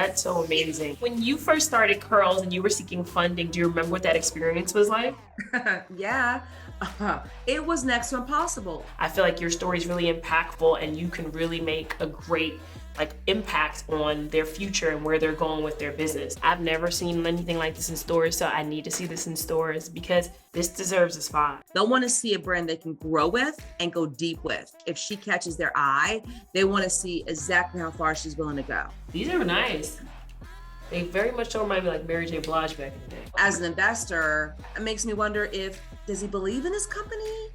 That's so amazing. When you first started Curls and you were seeking funding, do you remember what that experience was like? Yeah, it was next to impossible. I feel like your story is really impactful and you can really make a great impact on their future and where they're going with their business. I've never seen anything like this in stores, so I need to see this in stores because this deserves a spot. They'll want to see a brand they can grow with and go deep with. If she catches their eye, they want to see exactly how far she's willing to go. These are nice. They very much so remind me like Mary J. Blige back in the day. As an investor, it makes me wonder does he believe in his company?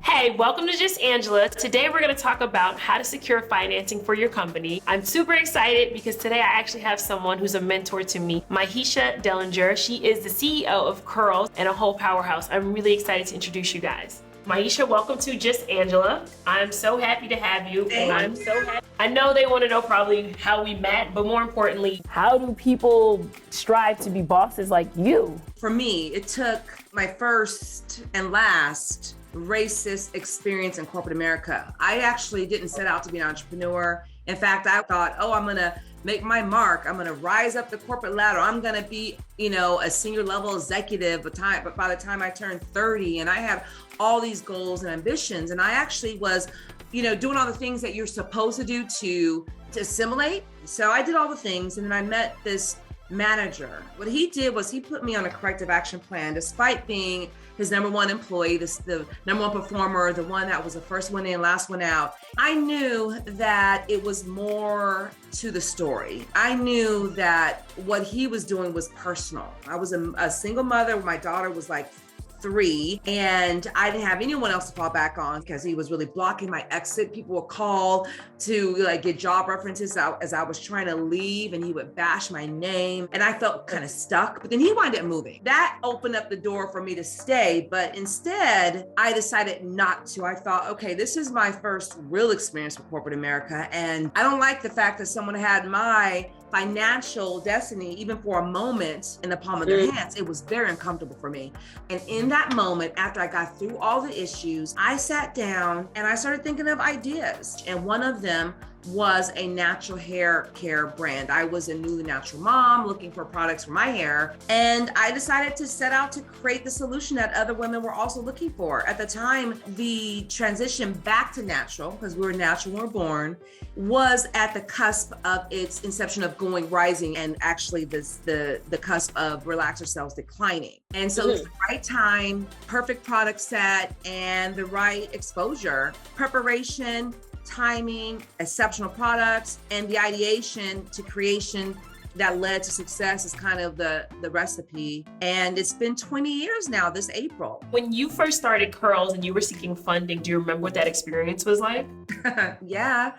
Hey, welcome to Just Angela. Today we're going to talk about how to secure financing for your company. I'm super excited because today I actually have someone who's a mentor to me, Mahisha Dellinger. She is the CEO of Curls and a whole powerhouse. I'm really excited to introduce you guys. Mahisha, welcome to Just Angela. I'm so happy to have you. Thank you. I know they want to know probably how we met, but more importantly, how do people strive to be bosses like you? For me, it took my first and last racist experience in corporate America. I actually didn't set out to be an entrepreneur. In fact, I thought, I'm going to make my mark. I'm going to rise up the corporate ladder. I'm going to be, a senior level executive but by the time I turned 30, and I had all these goals and ambitions, and I actually was, doing all the things that you're supposed to do to assimilate. So I did all the things, and then I met this manager. What he did was he put me on a corrective action plan, despite being his number one employee, the number one performer, the one that was the first one in, last one out. I knew that it was more to the story. I knew that what he was doing was personal. I was a single mother. My daughter was like 3, and I didn't have anyone else to fall back on because he was really blocking my exit. People would call to get job references as I was trying to leave, and he would bash my name, and I felt kind of stuck. But then he wound up moving. That opened up the door for me to stay, but instead I decided not to. I thought, okay, this is my first real experience with corporate America, and I don't like the fact that someone had my financial destiny, even for a moment, in the palm of their hands. It was very uncomfortable for me. And in that moment, after I got through all the issues, I sat down and I started thinking of ideas. And one of them was a natural hair care brand. I was a newly natural mom looking for products for my hair. And I decided to set out to create the solution that other women were also looking for. At the time, the transition back to natural, because we were natural when we were born, was at the cusp of its inception of rising, and actually the cusp of relaxer cells declining. And so it's the right time, perfect product set, and the right exposure, preparation, timing, exceptional products, and the ideation to creation that led to success is kind of the recipe. And it's been 20 years now this April. When you first started Curls and you were seeking funding, do you remember what that experience was like? Yeah,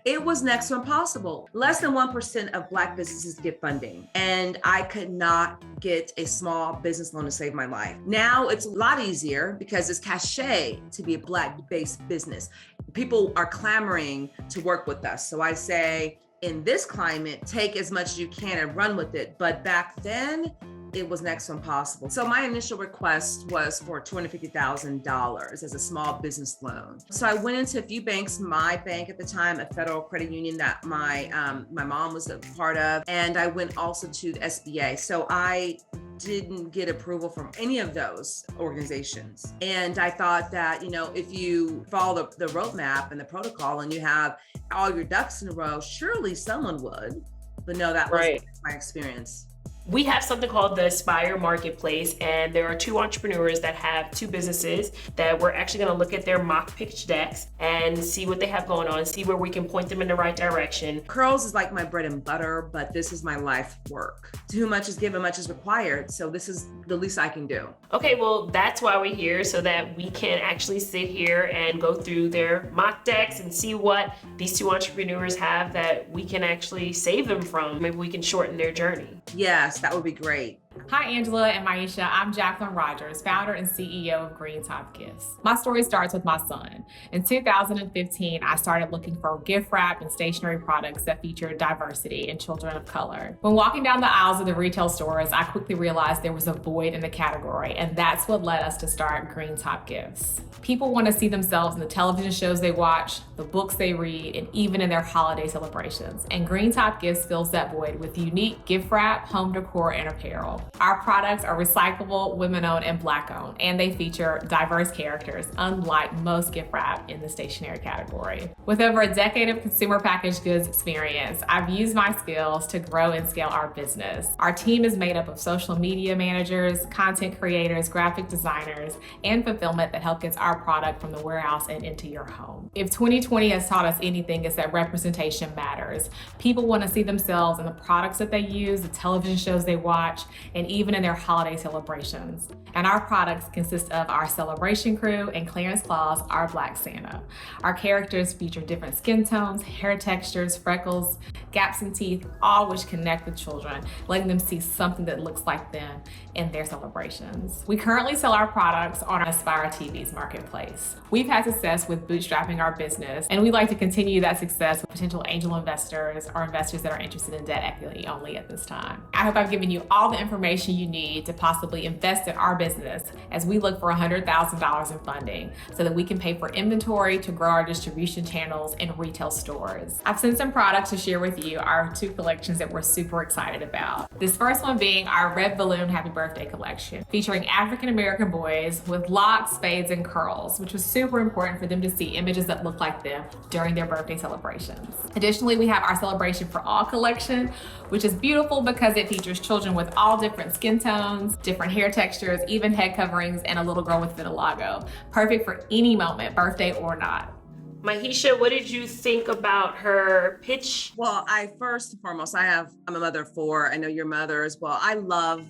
it was next to impossible. Less than 1% of Black businesses get funding, and I could not get a small business loan to save my life. Now it's a lot easier because it's cachet to be a Black-based business. People are clamoring to work with us. So I say, in this climate, take as much as you can and run with it. But back then, it was next to impossible. So my initial request was for $250,000 as a small business loan. So I went into a few banks, my bank at the time, a federal credit union that my mom was a part of, and I went also to the SBA. So I didn't get approval from any of those organizations. And I thought that, if you follow the roadmap and the protocol and you have all your ducks in a row, surely someone would. But no, that wasn't my experience. We have something called the Aspire Marketplace, and there are 2 entrepreneurs that have 2 businesses that we're actually going to look at their mock pitch decks and see what they have going on, see where we can point them in the right direction. Curls is like my bread and butter, but this is my life work. To whom much is given, much is required. So this is the least I can do. Okay, well, that's why we're here, so that we can actually sit here and go through their mock decks and see what these 2 entrepreneurs have that we can actually save them from. Maybe we can shorten their journey. Yes, that would be great. Hi, Angela and Mahisha. I'm Jacqueline Rogers, founder and CEO of Green Top Gifts. My story starts with my son. In 2015, I started looking for gift wrap and stationery products that featured diversity and children of color. When walking down the aisles of the retail stores, I quickly realized there was a void in the category, and that's what led us to start Green Top Gifts. People want to see themselves in the television shows they watch, the books they read, and even in their holiday celebrations. And Green Top Gifts fills that void with unique gift wrap, home decor, and apparel. Our products are recyclable, women-owned, and Black-owned, and they feature diverse characters, unlike most gift wrap in the stationery category. With over a decade of consumer packaged goods experience, I've used my skills to grow and scale our business. Our team is made up of social media managers, content creators, graphic designers, and fulfillment that help get our product from the warehouse and into your home. If 2020 has taught us anything, it's that representation matters. People want to see themselves in the products that they use, the television shows they watch, and even in their holiday celebrations. And our products consist of our celebration crew and Clarence Claus, our Black Santa. Our characters feature different skin tones, hair textures, freckles, gaps in teeth, all which connect with children, letting them see something that looks like them in their celebrations. We currently sell our products on our Aspire TV's marketplace. We've had success with bootstrapping our business, and we'd like to continue that success with potential angel investors or investors that are interested in debt equity only at this time. I hope I've given you all the information you need to possibly invest in our business as we look for $100,000 in funding so that we can pay for inventory to grow our distribution channels in retail stores. I've sent some products to share with you, our 2 collections that we're super excited about. This first one being our Red Balloon Happy Birthday collection, featuring African-American boys with locks, spades, and curls, which was super important for them to see images that look like them during their birthday celebrations. Additionally, we have our Celebration for All collection, which is beautiful because it features children with all different skin tones, different hair textures, even head coverings, and a little girl with vitiligo. Perfect for any moment, birthday or not. Mahisha, what did you think about her pitch? Well, first and foremost, I'm a mother of 4. I know you're a mother as well. I love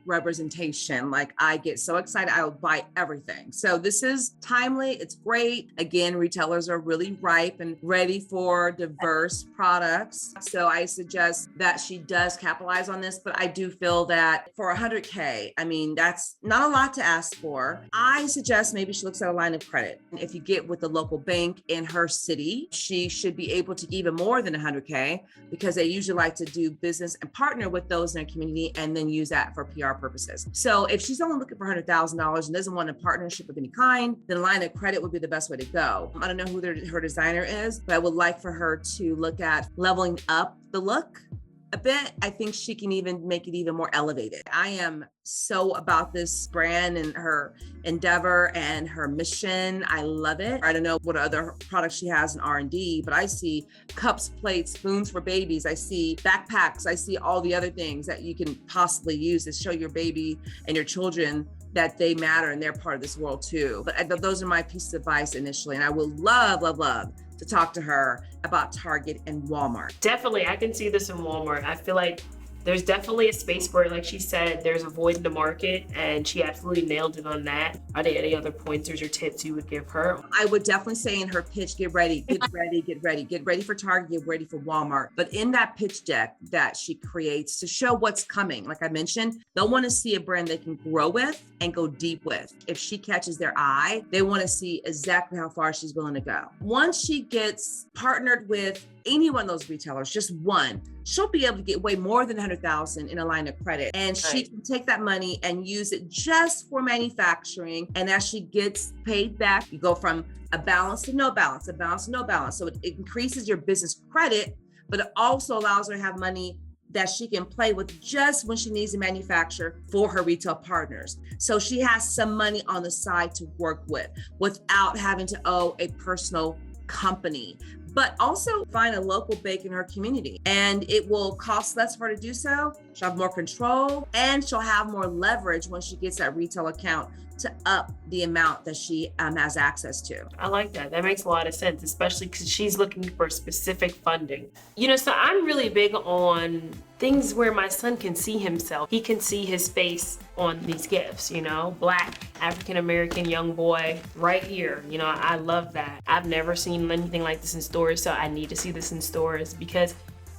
representation. Like, I get so excited, I will buy everything. So this is timely, it's great. Again, retailers are really ripe and ready for diverse products. So I suggest that she does capitalize on this, but I do feel that for $100K, I mean, that's not a lot to ask for. I suggest maybe she looks at a line of credit. If you get with the local bank in her city, she should be able to even more than $100K, because they usually like to do business and partner with those in their community and then use that for PR purposes. So if she's only looking for $100,000 and doesn't want a partnership of any kind, then a line of credit would be the best way to go. I don't know who her designer is, but I would like for her to look at leveling up the look a bit. I think she can even make it even more elevated. I am so about this brand and her endeavor and her mission. I love it. I don't know what other products she has in R&D, but I see cups, plates, spoons for babies. I see backpacks. I see all the other things that you can possibly use to show your baby and your children that they matter and they're part of this world too. But those are my pieces of advice initially. And I would love to talk to her about Target and Walmart. Definitely, I can see this in Walmart. I feel like there's definitely a space for it. Like she said, there's a void in the market, and she absolutely nailed it on that. Are there any other pointers or tips you would give her? I would definitely say in her pitch, get ready for Target, get ready for Walmart. But in that pitch deck that she creates to show what's coming, like I mentioned, they'll want to see a brand they can grow with and go deep with. If she catches their eye, they want to see exactly how far she's willing to go. Once she gets partnered with any one of those retailers, just one, she'll be able to get way more than $100,000 in a line of credit. And she can take that money and use it just for manufacturing. And as she gets paid back, you go from a balance to no balance, a balance to no balance. So it increases your business credit, but it also allows her to have money that she can play with just when she needs to manufacture for her retail partners. So she has some money on the side to work with without having to owe a personal company. But also find a local bake in her community, and it will cost less for her to do so. She'll have more control, and she'll have more leverage when she gets that retail account to up the amount that she has access to. I like that. That makes a lot of sense, especially because she's looking for specific funding. So I'm really big on things where my son can see himself. He can see his face on these gifts, Black, African-American young boy right here. I love that. I've never seen anything like this in stores, so I need to see this in stores because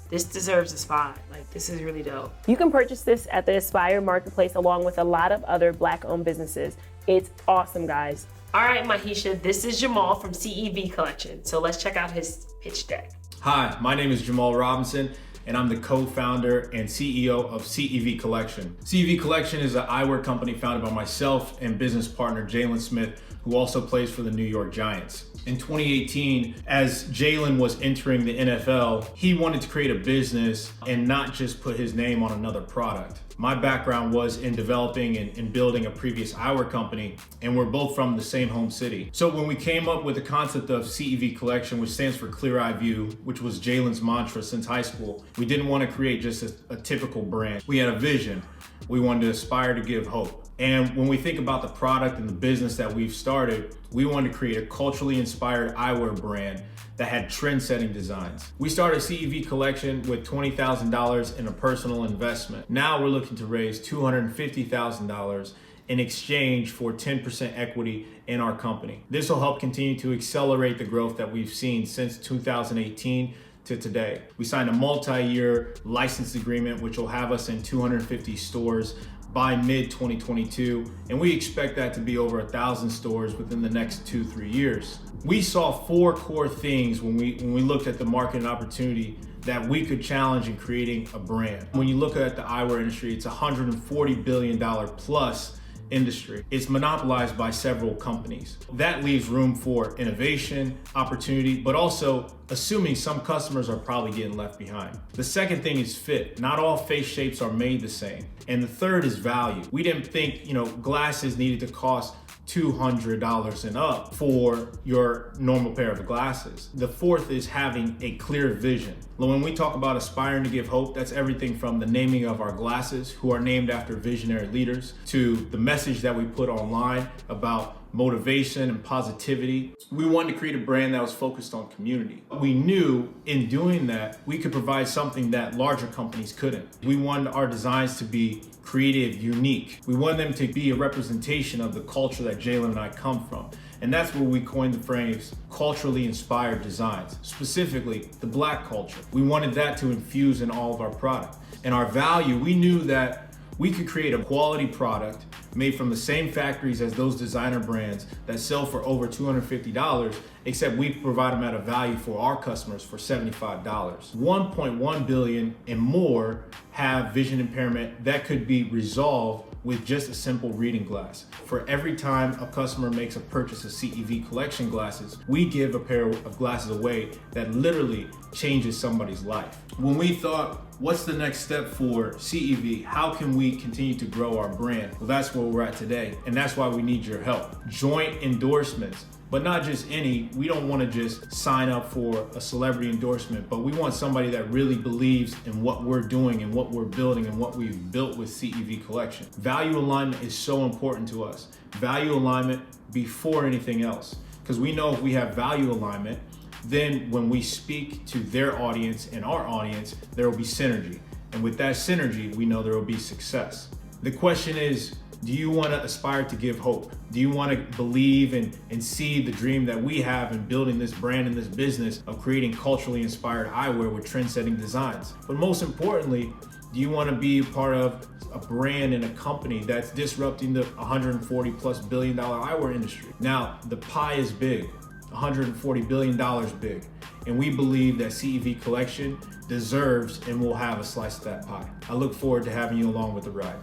this deserves a spot. Like, this is really dope. You can purchase this at the Aspire Marketplace along with a lot of other Black-owned businesses. It's awesome, guys. All right, Mahisha, this is Jamal from CEV Collection. So let's check out his pitch deck. Hi, my name is Jamal Robinson, and I'm the co-founder and CEO of CEV Collection. CEV Collection is an eyewear company founded by myself and business partner Jalen Smith, who also plays for the New York Giants. In 2018, as Jalen was entering the NFL, he wanted to create a business and not just put his name on another product. My background was in developing and building a previous eyewear company, and we're both from the same home city. So when we came up with the concept of CEV Collection, which stands for Clear Eye View, which was Jalen's mantra since high school, we didn't want to create just a typical brand. We had a vision. We wanted to aspire to give hope. And when we think about the product and the business that we've started, we wanted to create a culturally inspired eyewear brand that had trend-setting designs. We started CEV Collection with $20,000 in a personal investment. Now we're looking to raise $250,000 in exchange for 10% equity in our company. This will help continue to accelerate the growth that we've seen since 2018 to today. We signed a multi-year license agreement, which will have us in 250 stores by mid-2022, and we expect that to be over 1,000 stores within the next 2-3 years. We saw 4 core things when we looked at the market and opportunity that we could challenge in creating a brand. When you look at the eyewear industry, it's a $140 billion plus industry. It's monopolized by several companies. That leaves room for innovation, opportunity, but also assuming some customers are probably getting left behind. The second thing is fit. Not all face shapes are made the same. And the third is value. We didn't think, glasses needed to cost $200 and up for your normal pair of glasses. The fourth is having a clear vision. When we talk about aspiring to give hope, that's everything from the naming of our glasses, who are named after visionary leaders, to the message that we put online about motivation and positivity. We wanted to create a brand that was focused on community. We knew in doing that, we could provide something that larger companies couldn't. We wanted our designs to be creative, unique. We wanted them to be a representation of the culture that Jalen and I come from. And that's where we coined the phrase culturally inspired designs, specifically the Black culture. We wanted that to infuse in all of our product. And our value, we knew that we could create a quality product made from the same factories as those designer brands that sell for over $250, except we provide them at a value for our customers for $75. 1.1 billion and more have vision impairment that could be resolved with just a simple reading glass. For every time a customer makes a purchase of CEV Collection glasses, we give a pair of glasses away that literally changes somebody's life. When we thought, what's the next step for CEV? How can we continue to grow our brand? Well, that's where we're at today, and that's why we need your help. Joint endorsements, but not just any. We don't want to just sign up for a celebrity endorsement, but we want somebody that really believes in what we're doing and what we're building and what we've built with CEV Collection. Value alignment is so important to us. Value alignment before anything else, because we know if we have value alignment, then when we speak to their audience and our audience, there will be synergy. And with that synergy, we know there will be success. The question is, do you want to aspire to give hope? Do you want to believe and see the dream that we have in building this brand and this business of creating culturally inspired eyewear with trend-setting designs? But most importantly, do you want to be part of a brand and a company that's disrupting the $140+ billion eyewear industry? Now, the pie is big. $140 billion big. And we believe that CEV Collection deserves and will have a slice of that pie. I look forward to having you along with the ride.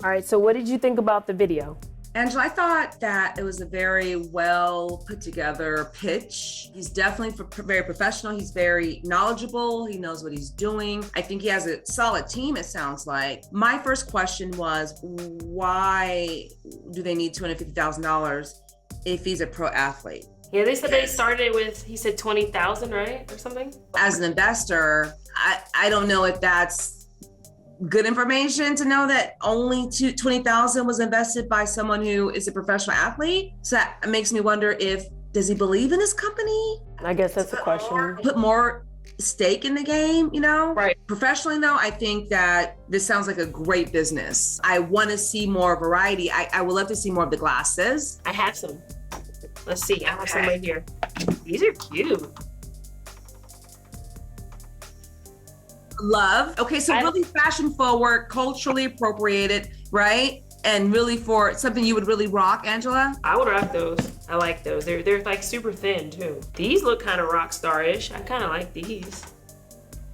All right, so what did you think about the video? Angela, I thought that it was a very well put together pitch. He's definitely very professional. He's very knowledgeable. He knows what he's doing. I think he has a solid team, it sounds like. My first question was, why do they need $250,000 if he's a pro athlete? Yeah, they said they started with, he said 20,000, right? Or something? As an investor, I don't know if that's good information to know that only 20,000 was invested by someone who is a professional athlete. So that makes me wonder does he believe in this company? I guess that's the question. Put more stake in the game, Right. Professionally though, I think that this sounds like a great business. I want to see more variety. I would love to see more of the glasses. I have some. Let's see, I have some right here. These are cute. Love. Okay, so really fashion forward, culturally appropriated, right? And really for something you would really rock, Angela? I would rock those. I like those. They're like super thin too. These look kind of rock star-ish. I kind of like these.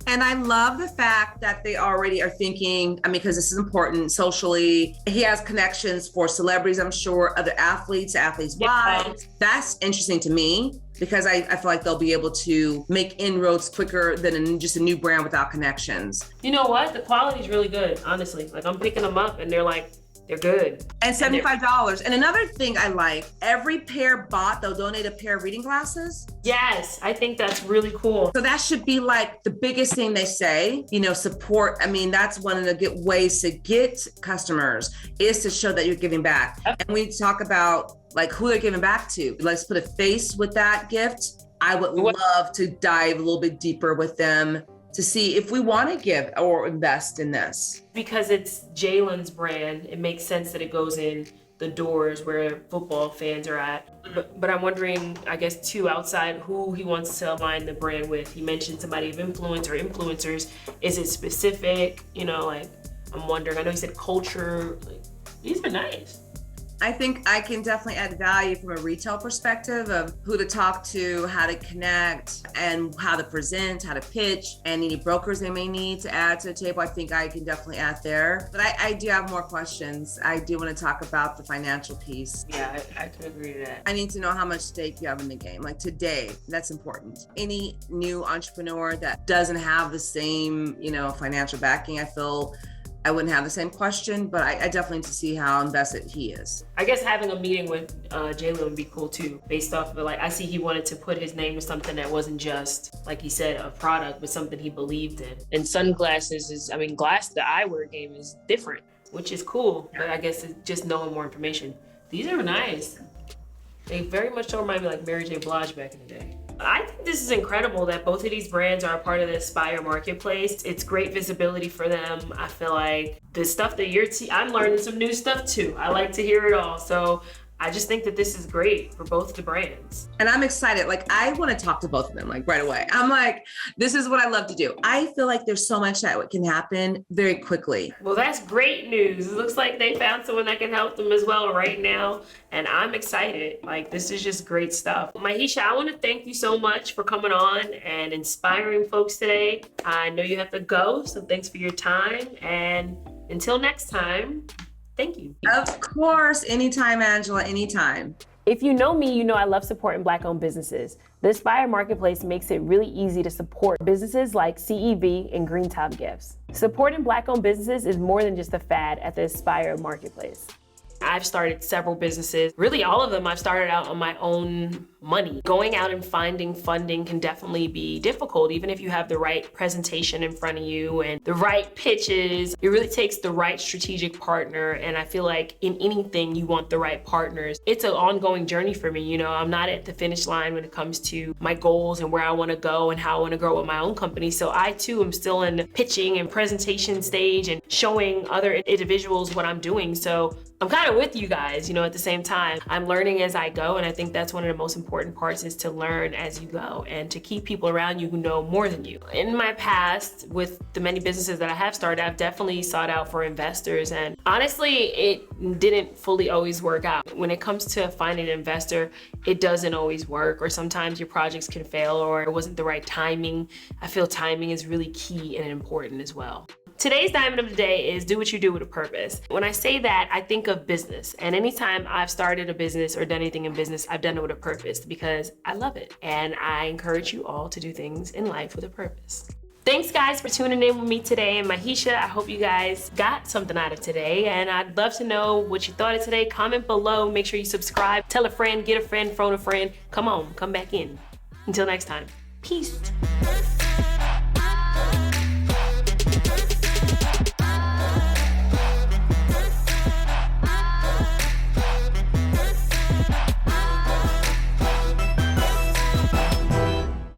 And I love the fact that they already are thinking, I mean, because this is important socially. He has connections for celebrities, I'm sure, other athletes, wives. That's interesting to me because I feel like they'll be able to make inroads quicker than just a new brand without connections. You know what? The quality's really good, honestly. Like I'm picking them up and they're good. And $75. And another thing I like, every pair bought, they'll donate a pair of reading glasses. Yes, I think that's really cool. So that should be like the biggest thing they say, support. I mean, that's one of the good ways to get customers is to show that you're giving back. And we talk about like who they're giving back to. Let's put a face with that gift. I would love to dive a little bit deeper with them to see if we want to give or invest in this. Because it's Jalen's brand, it makes sense that it goes in the doors where football fans are at. But I'm wondering, I guess, too, outside who he wants to align the brand with. He mentioned somebody of influence or influencers. Is it specific? I'm wondering. I know he said culture. These are nice. I think I can definitely add value from a retail perspective of who to talk to, how to connect, and how to present, how to pitch, and any brokers they may need to add to the table. I think I can definitely add there. But I do have more questions. I do want to talk about the financial piece. Yeah, I can agree to that. I need to know how much stake you have in the game. Like today, that's important. Any new entrepreneur that doesn't have the same, financial backing, I feel I wouldn't have the same question, but I definitely need to see how invested he is. I guess having a meeting with Jalen would be cool too, based off of I see he wanted to put his name to something that wasn't just, like he said, a product, but something he believed in. And sunglasses the eyewear game is different, which is cool, but I guess it's just knowing more information. These are nice. They very much so remind me like Mary J. Blige back in the day. I think this is incredible that both of these brands are a part of the Aspire marketplace. It's great visibility for them. I feel like the stuff that I'm learning some new stuff too. I like to hear it all. So I just think that this is great for both the brands. And I'm excited. Like, I want to talk to both of them like right away. I'm like, this is what I love to do. I feel like there's so much that can happen very quickly. Well, that's great news. It looks like they found someone that can help them as well right now. And I'm excited. Like, this is just great stuff. Mahisha, I want to thank you so much for coming on and inspiring folks today. I know you have to go, so thanks for your time. And until next time, thank you. Of course. Anytime, Angela, anytime. If you know me, you know I love supporting Black-owned businesses. The Aspire Marketplace makes it really easy to support businesses like CEV and Green Top Gifts. Supporting Black-owned businesses is more than just a fad at the Aspire Marketplace. I've started several businesses. Really, all of them I've started out on my own money. Going out and finding funding can definitely be difficult, even if you have the right presentation in front of you and the right pitches. It really takes the right strategic partner, and I feel like in anything you want the right partners. It's an ongoing journey for me. I'm not at the finish line when it comes to my goals and where I want to go and how I want to grow with my own company. So I too am still in the pitching and presentation stage and showing other individuals what I'm doing. So I'm kind of with you guys, at the same time. I'm learning as I go, and I think that's one of the most important parts is to learn as you go and to keep people around you who know more than you. In my past, with the many businesses that I have started, I've definitely sought out for investors, and honestly, it didn't fully always work out. When it comes to finding an investor, it doesn't always work, or sometimes your projects can fail, or it wasn't the right timing. I feel timing is really key and important as well. Today's diamond of the day is do what you do with a purpose. When I say that, I think of business. And anytime I've started a business or done anything in business, I've done it with a purpose because I love it. And I encourage you all to do things in life with a purpose. Thanks guys for tuning in with me today. And Mahisha, I hope you guys got something out of today. And I'd love to know what you thought of today. Comment below, make sure you subscribe, tell a friend, get a friend, phone a friend. Come on, come back in. Until next time, peace.